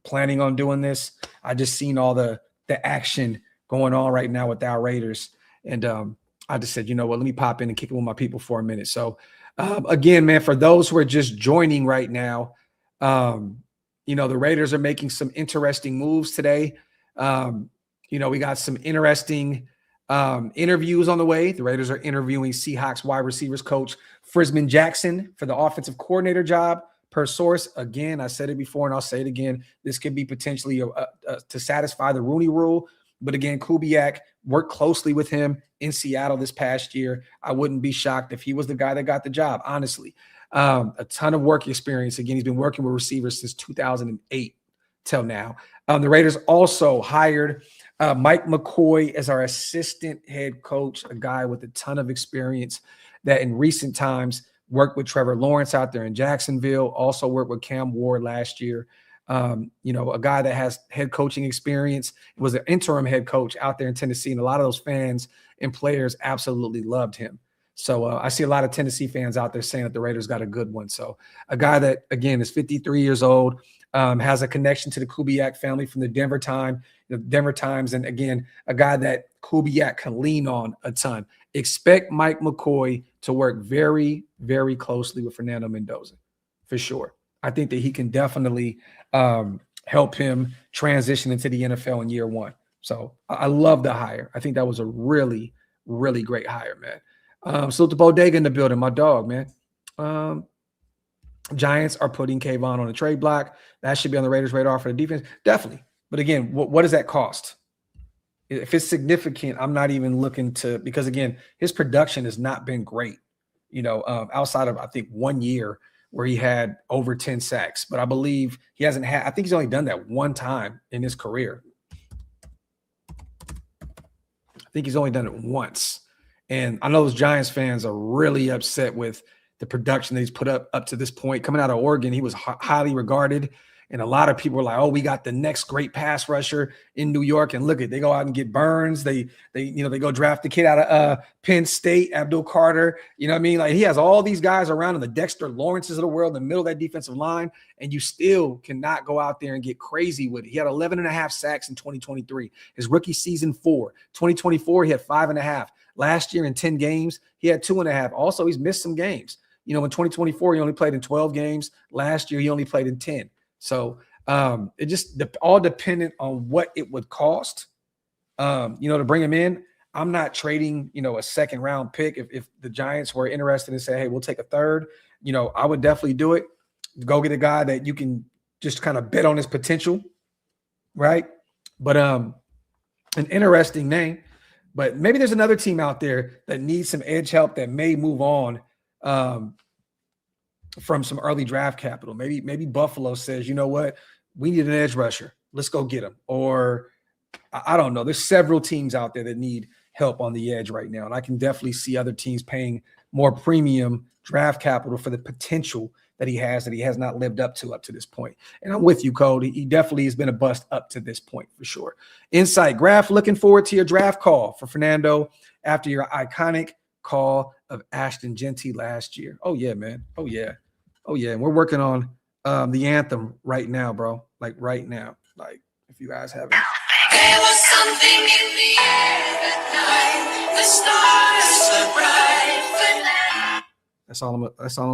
A: planning on doing this. I just seen all the action going on right now with our Raiders. And I just said, you know what, let me pop in and kick it with my people for a minute. So again, man, for those who are just joining right now, the Raiders are making some interesting moves today. We got some interesting interviews on the way. The Raiders are interviewing Seahawks wide receivers coach Frisman Jackson for the offensive coordinator job. Per source, again, I said it before and I'll say it again, this could be potentially to satisfy the Rooney Rule. But again, Kubiak worked closely with him in Seattle this past year. I wouldn't be shocked if he was the guy that got the job, honestly. A ton of work experience. Again, he's been working with receivers since 2008 till now. The Raiders also hired Mike McCoy as our assistant head coach, a guy with a ton of experience that in recent times worked with Trevor Lawrence out there in Jacksonville, also worked with Cam Ward last year. A guy that has head coaching experience, was an interim head coach out there in Tennessee, and a lot of those fans and players absolutely loved him. So I see a lot of Tennessee fans out there saying that the Raiders got a good one. So a guy that, again, is 53 years old, has a connection to the Kubiak family from the Denver Times. And again, a guy that Kubiak can lean on a ton. Expect Mike McCoy to work very, very closely with Fernando Mendoza, for sure. I think that he can definitely help him transition into the NFL in year one. So I love the hire. I think that was a really, really great hire, man. Salute to Bodega in the building, my dog, man. Giants are putting Kayvon on the trade block. That should be on the Raiders' radar for the defense. Definitely. But again, what does that cost? If it's significant, I'm not even looking to, because again, his production has not been great, outside of, I think, 1 year where he had over 10 sacks. But I believe he hasn't had, I think he's only done that one time in his career. I think he's only done it once. And I know those Giants fans are really upset with the production that he's put up to this point. Coming out of Oregon, he was highly regarded. And a lot of people are like, oh, we got the next great pass rusher in New York. And look at, they go out and get Burns. They go draft the kid out of Penn State, Abdul Carter. You know what I mean? Like, he has all these guys around him, the Dexter Lawrences of the world in the middle of that defensive line. And you still cannot go out there and get crazy with it. He had 11.5 sacks in 2023. His rookie season 4. 2024, he had 5.5. Last year in 10 games, he had 2.5. Also, he's missed some games. In 2024, he only played in 12 games. Last year, he only played in 10. So it just all dependent on what it would cost, to bring him in. I'm not trading, a second round pick. If the Giants were interested and say, hey, we'll take a third, I would definitely do it. Go get a guy that you can just kind of bet on his potential, right? But an interesting name. But maybe there's another team out there that needs some edge help that may move on from some early draft capital. Maybe Buffalo says, you know what, we need an edge rusher. Let's go get him. Or I don't know. There's several teams out there that need help on the edge right now. And I can definitely see other teams paying more premium draft capital for the potential that he has not lived up to this point. And I'm with you, Code. He definitely has been a bust up to this point for sure. Insight, Graphk, looking forward to your draft call for Fernando after your iconic call of Ashton Genty last year. Oh, yeah, man. Oh, yeah. And we're working on the anthem right now, bro. Like right now. Like, if you guys haven't.
B: There was something in the air that night. The stars were bright.
A: That's all I'm That's all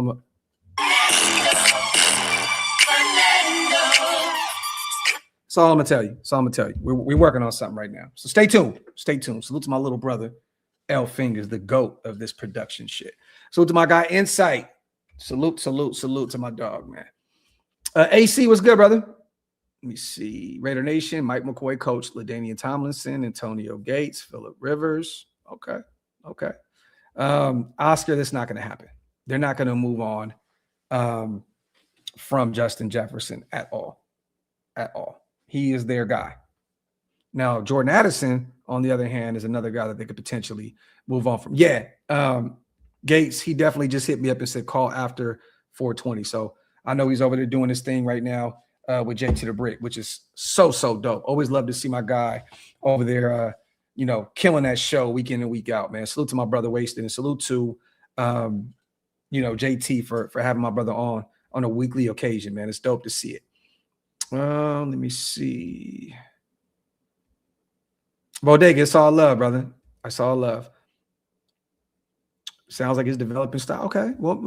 A: I'm gonna tell you. We're working on something right now. So stay tuned. Salute to my little brother, L Fingers, the GOAT of this production shit. Salute to my guy, Insight. Salute to my dog, man. AC, what's good, brother? Let me see. Raider Nation, Mike McCoy, Coach LaDainian Tomlinson, Antonio Gates, Phillip Rivers. Okay. Oscar, that's not going to happen. They're not going to move on from Justin Jefferson at all. He is their guy. Now, Jordan Addison, on the other hand, is another guy that they could potentially move on from. Yeah, Gates, he definitely just hit me up and said, call after 420. So I know he's over there doing his thing right now with JT the Brick, which is so dope. Always love to see my guy over there, killing that show week in and week out, man. Salute to my brother Wasted, and salute to, JT for having my brother on a weekly occasion, man. It's dope to see it. Let me see. Bodega, it's all love, brother. It's all love. Sounds like it's developing style. Okay. Well,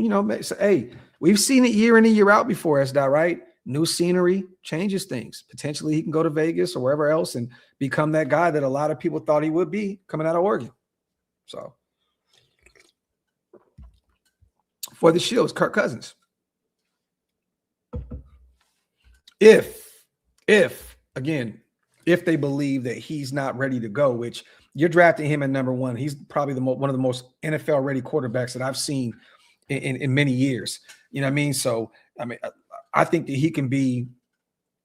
A: hey, we've seen it year in and year out before, S-Dot, right? New scenery changes things. Potentially he can go to Vegas or wherever else and become that guy that a lot of people thought he would be coming out of Oregon. So for the Shields, Kirk Cousins. If they believe that he's not ready to go, which you're drafting him at number 1, he's probably one of the most NFL ready quarterbacks that I've seen in many years. You know what I mean? So, I think that he can be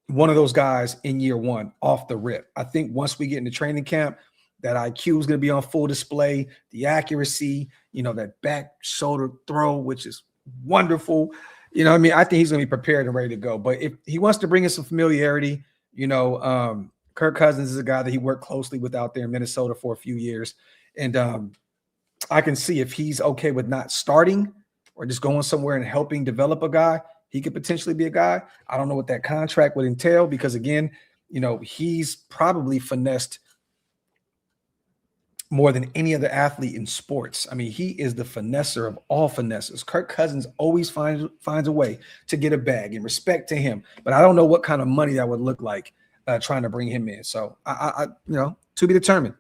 A: one of those guys in year 1 off the rip. I think once we get into training camp, that IQ is going to be on full display, the accuracy, that back shoulder throw, which is wonderful. I think he's going to be prepared and ready to go. But if he wants to bring in some familiarity, Kirk Cousins is a guy that he worked closely with out there in Minnesota for a few years. And I can see if he's okay with not starting or just going somewhere and helping develop a guy, he could potentially be a guy. I don't know what that contract would entail because, again, he's probably finessed more than any other athlete in sports. He is the finesser of all finesses. Kirk Cousins always finds a way to get a bag, and respect to him. But I don't know what kind of money that would look like trying to bring him in. So I to be determined.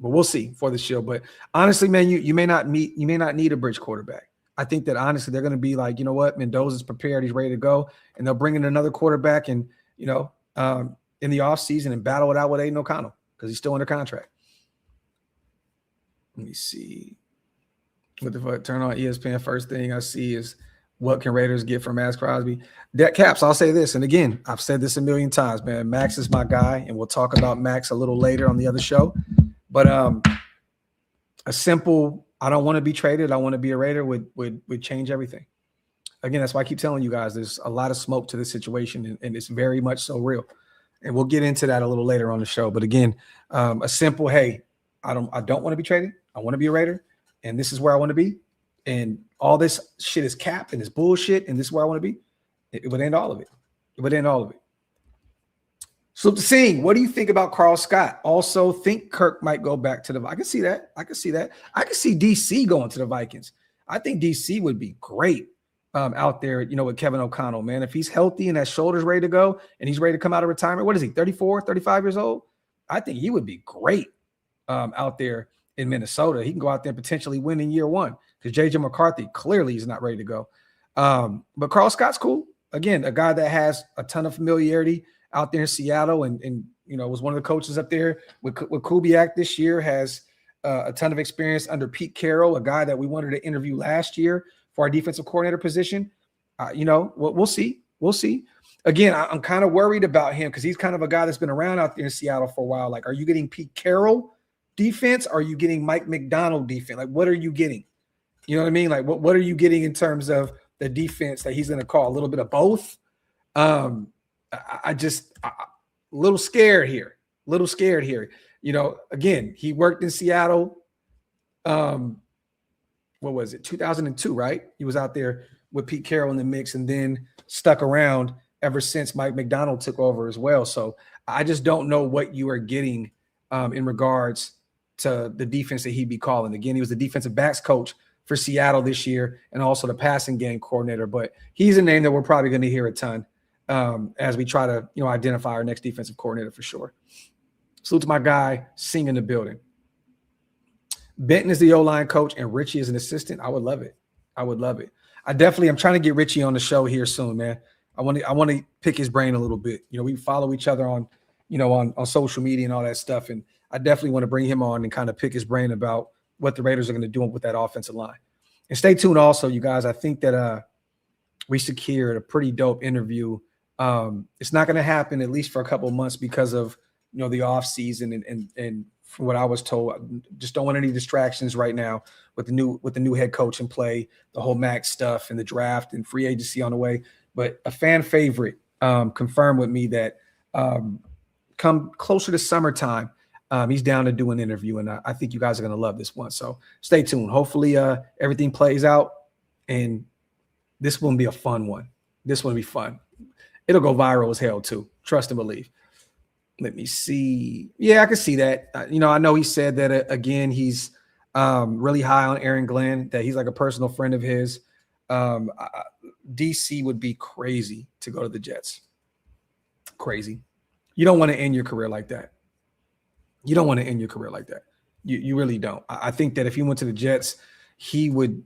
A: But we'll see for the show. But honestly, man, you may not need a bridge quarterback. I think that honestly they're going to be like, you know what, Mendoza's prepared, he's ready to go, and they'll bring in another quarterback and in the offseason and battle it out with Aiden O'Connell, because he's still under contract. Let me see. What the fuck? Turn on ESPN. First thing I see is what can Raiders get from Maxx Crosby? Debt caps. I'll say this, and again, I've said this a million times, man. Maxx is my guy, and we'll talk about Maxx a little later on the other show. But a simple, I don't want to be traded, I want to be a Raider would change everything. Again, that's why I keep telling you guys there's a lot of smoke to this situation, and it's very much so real. And we'll get into that a little later on the show. But again, a simple, hey, I don't want to be traded. I want to be a Raider, and this is where I want to be. And all this shit is capped and it's bullshit, and this is where I want to be. It would end all of it. It would end all of it. So Singh, what do you think about Carl Scott? Also, think Kirk might go back to the. I can see that. I can see that. I can see DC going to the Vikings. I think DC would be great out there, with Kevin O'Connell, man. If he's healthy and that shoulder's ready to go and he's ready to come out of retirement, what is he, 34, 35 years old? I think he would be great out there in Minnesota. He can go out there and potentially win in year one because J.J. McCarthy clearly is not ready to go. But Carl Scott's cool. Again, a guy that has a ton of familiarity out there in Seattle and was one of the coaches up there with Kubiak this year, has a ton of experience under Pete Carroll, a guy that we wanted to interview last year for our defensive coordinator position. We'll see. We'll see. Again, I'm kind of worried about him because he's kind of a guy that's been around out there in Seattle for a while. Like, are you getting Pete Carroll defense? Or are you getting Mike McDonald defense? Like, what are you getting? You know what I mean? Like, what are you getting in terms of the defense that he's going to call? A little bit of both. A little scared here. Again, he worked in Seattle. What was it? 2002, right? He was out there with Pete Carroll in the mix and then stuck around ever since Mike McDonald took over as well. So I just don't know what you are getting in regards to the defense that he'd be calling. Again, he was the defensive backs coach for Seattle this year and also the passing game coordinator. But he's a name that we're probably going to hear a ton as we try to, identify our next defensive coordinator for sure. Salute to my guy, Singh in the building. Benton is the O-line coach and Richie is an assistant. I would love it. I'm trying to get Richie on the show here soon, man. I want to pick his brain a little bit. We follow each other on, on social media and all that stuff. And I definitely want to bring him on and kind of pick his brain about what the Raiders are going to do with that offensive line. And stay tuned also, you guys. I think that we secured a pretty dope interview. It's not going to happen at least for a couple of months because of, the off season and from what I was told, just don't want any distractions right now with the new head coach in play, the whole Maxx stuff and the draft and free agency on the way. But a fan favorite confirmed with me that come closer to summertime, he's down to do an interview, and I think you guys are going to love this one. So stay tuned. Hopefully everything plays out, and this will be a fun one. This will be fun. It'll go viral as hell too. Trust and believe. Let me see. Yeah, I can see that. I know he said that, again, he's really high on Aaron Glenn, that he's like a personal friend of his. DC would be crazy to go to the Jets. Crazy. You don't want to end your career like that. You really don't. I think that if he went to the Jets, he would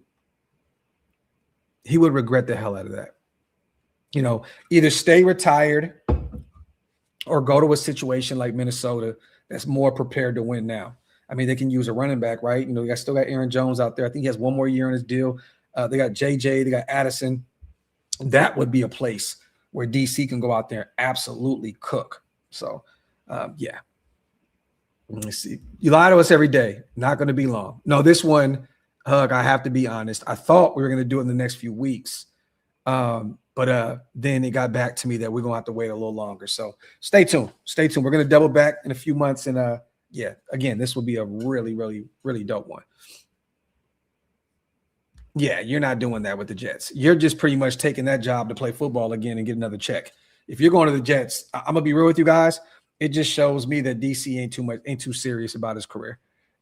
A: regret the hell out of that. Either stay retired or go to a situation like Minnesota that's more prepared to win now. I mean, they can use a running back, right? They still got Aaron Jones out there. I think he has one more year on his deal. They got JJ, they got Addison. That would be a place where DC can go out there and absolutely cook. So, yeah. Let me see. You lie to us every day. Not going to be long. No, this one, Hug, I have to be honest. I thought we were going to do it in the next few weeks. But then it got back to me that we're going to have to wait a little longer. So stay tuned. We're going to double back in a few months. And again, this will be a really, really, really dope one. Yeah, you're not doing that with the Jets. You're just pretty much taking that job to play football again and get another check. If you're going to the Jets, I'm going to be real with you guys. It just shows me that DC ain't too serious about his career.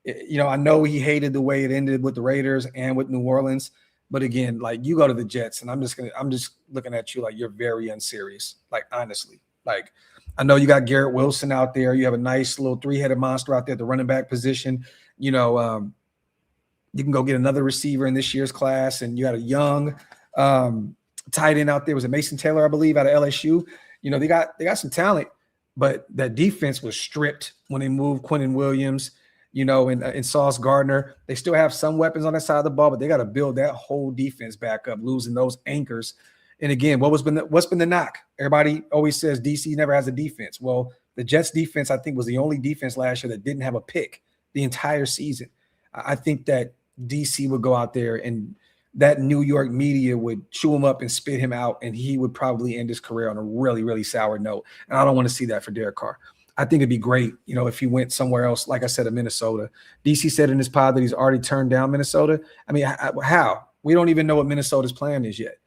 A: I know he hated the way it ended with the Raiders and with New Orleans. But again, like, you go to the Jets, and I'm just looking at you like you're very unserious. Like, honestly, like, I know you got Garrett Wilson out there. You have a nice little three-headed monster out there at the running back position. You can go get another receiver in this year's class, and you got a young tight end out there. Was it Mason Taylor, I believe, out of LSU? They got some talent, but that defense was stripped when they moved Quentin Williams. And Sauce Gardner. They still have some weapons on that side of the ball, but they got to build that whole defense back up, losing those anchors. And again, what's been the knock? Everybody always says DC never has a defense. Well, the Jets defense, I think, was the only defense last year that didn't have a pick the entire season. I think that DC would go out there and that New York media would chew him up and spit him out, and he would probably end his career on a really, really sour note. And I don't want to see that for Derek Carr. I think it'd be great, if he went somewhere else, like I said, in Minnesota. DC said in his pod that he's already turned down Minnesota. I mean, how? We don't even know what Minnesota's plan is yet.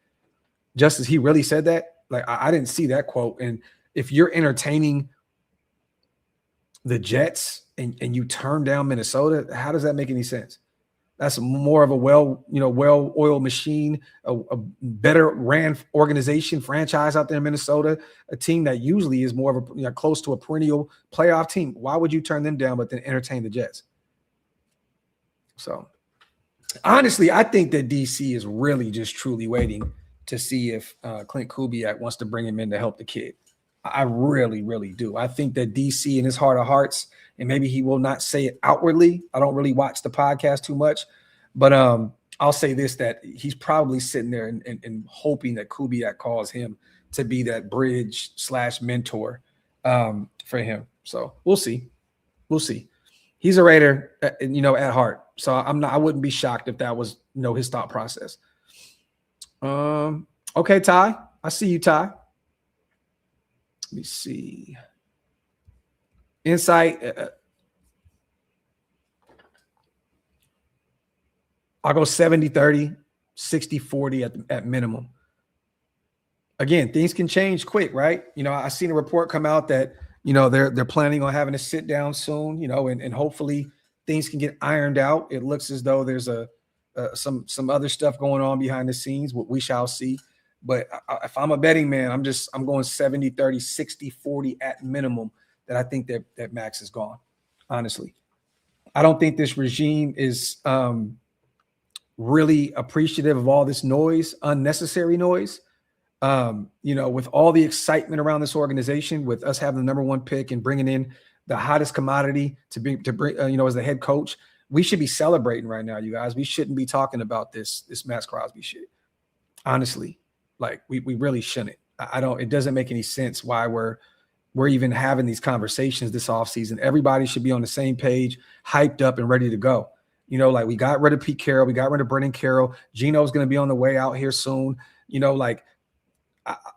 A: Justice, he really said that? Like, I didn't see that quote. And if you're entertaining the Jets and you turn down Minnesota, how does that make any sense? That's more of a well-oiled machine, a better ran organization, franchise out there in Minnesota, a team that usually is more of a close to a perennial playoff team. Why would you turn them down but then entertain the Jets? So, honestly, I think that DC is really just truly waiting to see if Clint Kubiak wants to bring him in to help the kid. I really, really do. I think that DC in his heart of hearts, and maybe he will not say it outwardly. I don't really watch the podcast too much, but I'll say this, that he's probably sitting there and hoping that Kubiak calls him to be that bridge / mentor for him. So we'll see. We'll see. He's a Raider, at heart. So I wouldn't be shocked if that was, his thought process. Okay, Ty. I see you, Ty. Let me see. Insight. I'll go 70-30, 60-40 at minimum. Again, things can change quick, right? I seen a report come out that, they're planning on having a sit down soon, and hopefully things can get ironed out. It looks as though there's some other stuff going on behind the scenes. What we shall see. But if I'm a betting man, I'm going 70-30, 60-40 at minimum that I think that Maxx is gone, honestly. I don't think this regime is really appreciative of all this noise, unnecessary noise. With all the excitement around this organization, with us having the number 1 pick and bringing in the hottest commodity to bring, as the head coach, we should be celebrating right now, you guys. We shouldn't be talking about this Maxx Crosby shit, honestly. Like we really shouldn't. It doesn't make any sense why we're even having these conversations this offseason. Everybody should be on the same page, hyped up and ready to go. Like we got rid of Pete Carroll, we got rid of Brendan Carroll. Gino's going to be on the way out here soon.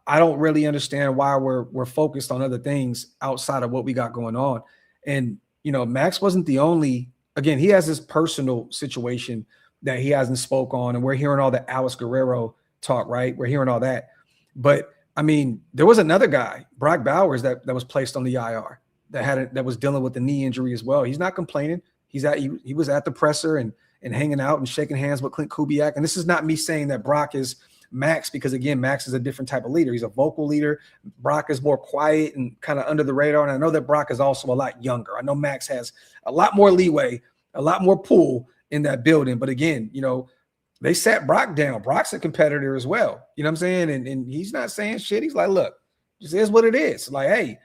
A: I don't really understand why we're focused on other things outside of what we got going on. And, Maxx wasn't the only, again, he has this personal situation that he hasn't spoke on, and we're hearing all the Alex Guerrero talk, right? We're hearing all that. But I mean, there was another guy, Brock Bowers, that was placed on the IR that was dealing with the knee injury as well. He's not complaining. He was at the presser and hanging out and shaking hands with Clint Kubiak. And this is not me saying that Brock is Maxx, because again, Maxx is a different type of leader. He's a vocal leader. Brock is more quiet and kind of under the radar. And I know that Brock is also a lot younger. I know Maxx has a lot more leeway, a lot more pull in that building. But again, they sat Brock down. Brock's a competitor as well. You know what I'm saying? And he's not saying shit. He's like, look, this is what it is. Like, hey,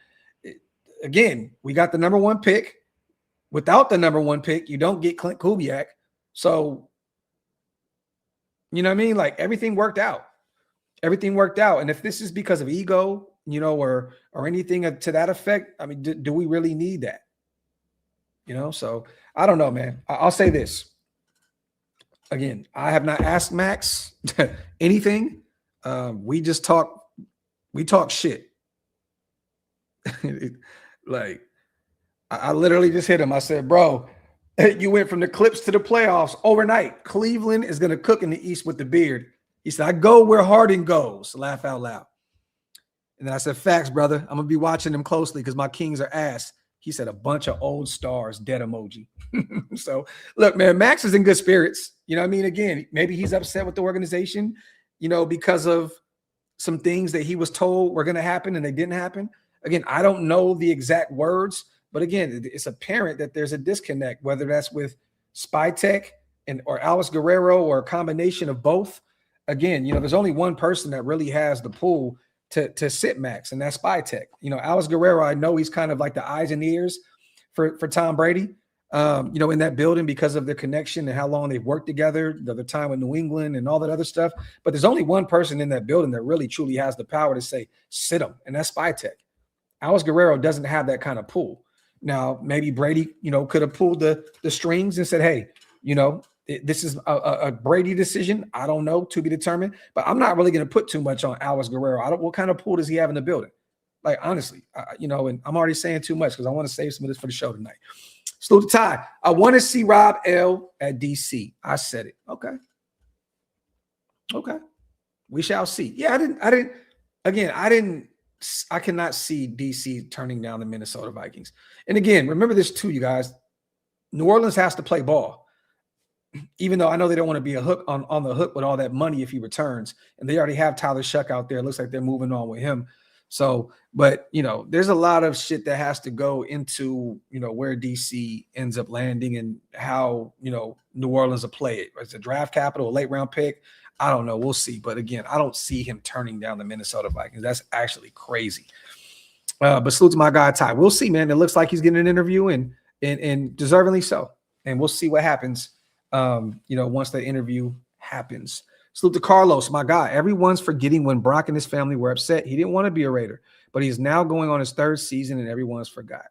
A: again, we got the number 1 pick. Without the number 1 pick, you don't get Clint Kubiak. So, you know what I mean? Like everything worked out. Everything worked out. And if this is because of ego, or anything to that effect, I mean, do we really need that? So I don't know, man. I'll say this. Again, I have not asked Maxx anything. We talk shit. Like, I literally just hit him. I said, bro, you went from the Clips to the playoffs overnight. Cleveland is going to cook in the East with the beard. He said, I go where Harden goes. Laugh out loud. And then I said, facts, brother. I'm going to be watching them closely because my Kings are ass. He said, a bunch of old stars, dead emoji. So, look, man, Maxx is in good spirits. You know what I mean? Again, maybe he's upset with the organization, because of some things that he was told were going to happen and they didn't happen. Again, I don't know the exact words, but again, it's apparent that there's a disconnect, whether that's with Spy Tech or Alex Guerrero or a combination of both. Again, there's only one person that really has the pull to sit Maxx, and that's Spy Tech. Alex Guerrero, I know he's kind of like the eyes and ears for Tom Brady, in that building because of their connection and how long they've worked together, the time with New England and all that other stuff. But there's only one person in that building that really truly has the power to say, sit him, and that's Spy Tech. Alex Guerrero doesn't have that kind of pull. Now, maybe Brady, could have pulled the strings and said, hey, This is a Brady decision. I don't know, to be determined. But I'm not really going to put too much on Alex Guerrero. What kind of pool does he have in the building? Like, honestly, and I'm already saying too much because I want to save some of this for the show tonight. Salute to Ty. I want to see Rob L at DC. I said it. Okay. We shall see. Yeah, I cannot see DC turning down the Minnesota Vikings. And again, remember this too, you guys. New Orleans has to play ball. Even though I know they don't want to be on the hook with all that money if he returns. And they already have Tyler Shuck out there. It looks like they're moving on with him. So, but, there's a lot of shit that has to go into, where DC ends up landing and how, New Orleans will play it. It's a draft capital, a late round pick. I don't know. We'll see. But again, I don't see him turning down the Minnesota Vikings. That's actually crazy. But salute to my guy, Ty. We'll see, man. It looks like he's getting an interview and deservingly so. And we'll see what happens, once the interview happens. Salute to Carlos, my guy. Everyone's forgetting when Brock and his family were upset. He didn't want to be a Raider, but he's now going on his third season and everyone's forgot.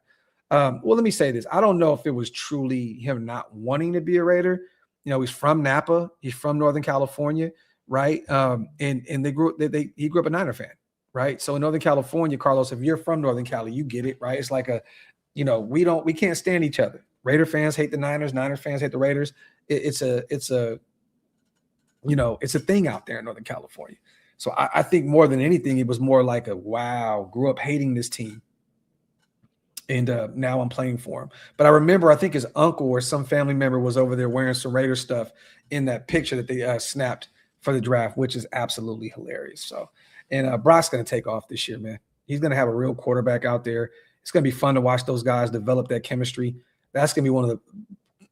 A: Well, let me say this. I don't know if it was truly him not wanting to be a Raider. He's from Napa. He's from Northern California, right? And he grew up a Niner fan, right? So in Northern California, Carlos, if you're from Northern Cali, you get it, right? It's like we can't stand each other. Raider fans hate the Niners. Niner fans hate the Raiders. It's a thing out there in Northern California. So I think more than anything, it was more like grew up hating this team. And now I'm playing for him. But I remember, I think his uncle or some family member was over there wearing some Raider stuff in that picture that they snapped for the draft, which is absolutely hilarious. So, and Brock's going to take off this year, man. He's going to have a real quarterback out there. It's going to be fun to watch those guys develop that chemistry. That's going to be one of the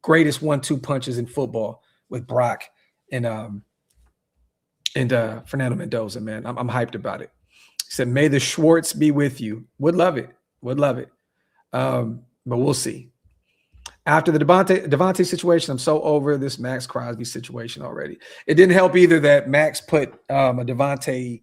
A: greatest 1-2 punches in football with Brock and Fernando Mendoza, man. I'm hyped about it. He said, may the Schwartz be with you. Would love it. But we'll see. After the Devontae situation, I'm so over this Maxx Crosby situation already. It didn't help either that Max put a Devontae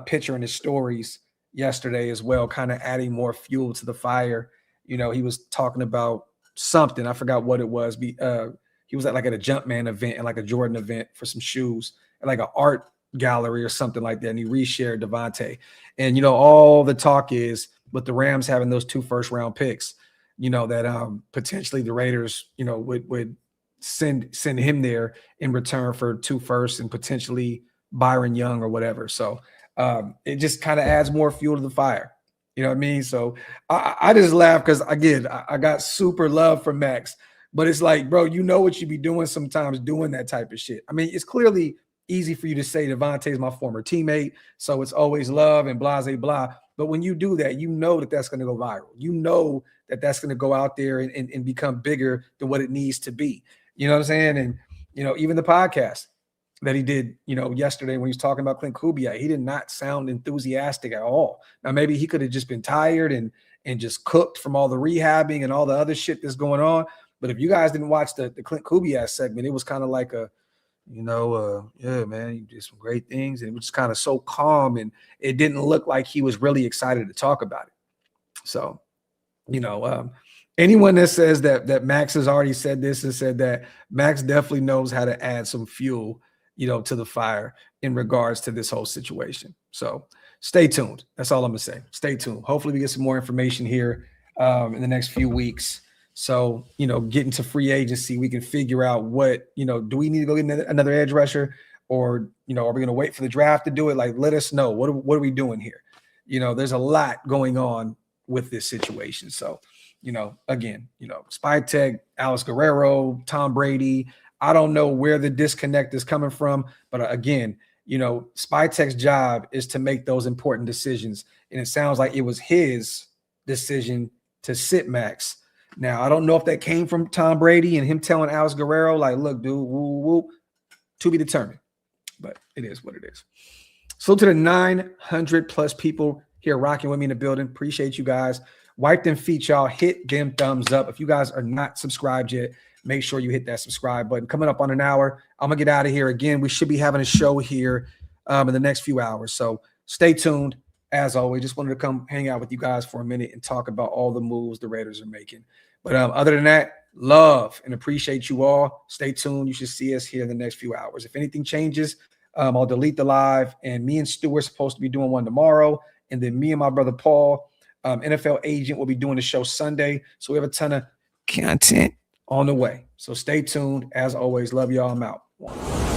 A: picture in his stories yesterday as well, kind of adding more fuel to the fire. He was talking about something. I forgot what it was. He was at a Jumpman event and like a Jordan event for some shoes and like an art gallery or something like that. And he reshared Devontae. And, all the talk is with the Rams having those 2 first-round picks, that potentially the Raiders, would send him there in return for 2 firsts and potentially Byron Young or whatever. So it just kind of adds more fuel to the fire. You know what I mean? So I just laugh because, again, I got super love for Max. But it's like, bro, what you be doing sometimes doing that type of shit. I mean, it's clearly easy for you to say Devontae is my former teammate, so it's always love and blah, blah, blah. But when you do that, that's going to go viral. That's going to go out there and become bigger than what it needs to be. You know what I'm saying? And, even the podcast that he did, yesterday when he was talking about Clint Kubiak, he did not sound enthusiastic at all. Now, maybe he could have just been tired and just cooked from all the rehabbing and all the other shit that's going on. But if you guys didn't watch the Clint Kubiak segment, it was kind of like yeah, man, you did some great things. And it was just kind of so calm, and it didn't look like he was really excited to talk about it. So, anyone that says that Max has already said this and said that, Max definitely knows how to add some fuel, to the fire in regards to this whole situation. So stay tuned. That's all I'm going to say. Stay tuned. Hopefully we get some more information here in the next few weeks. So, get into free agency, we can figure out what, do we need to go get another edge rusher, or, are we going to wait for the draft to do it? Like, let us know. What are we doing here? There's a lot going on with this situation. So, again, Spy Tech, Alex Guerrero, Tom Brady, I don't know where the disconnect is coming from, but again, Spy Tech's job is to make those important decisions. And it sounds like it was his decision to sit Max. Now, I don't know if that came from Tom Brady and him telling Alex Guerrero, like, look, dude, woo, to be determined. But it is what it is. So to the 900 plus people here rocking with me in the building, appreciate you guys. Wipe them feet, y'all. Hit them thumbs up. If you guys are not subscribed yet, make sure you hit that subscribe button. Coming up on an hour, I'm going to get out of here. Again, we should be having a show here in the next few hours. So stay tuned. As always, just wanted to come hang out with you guys for a minute and talk about all the moves the Raiders are making. But other than that, love and appreciate you all. Stay tuned. You should see us here in the next few hours. If anything changes, I'll delete the live, and me and Stu are supposed to be doing one tomorrow. And then me and my brother Paul, NFL agent, will be doing the show Sunday. So we have a ton of content on the way. So stay tuned. As always, love y'all. I'm out.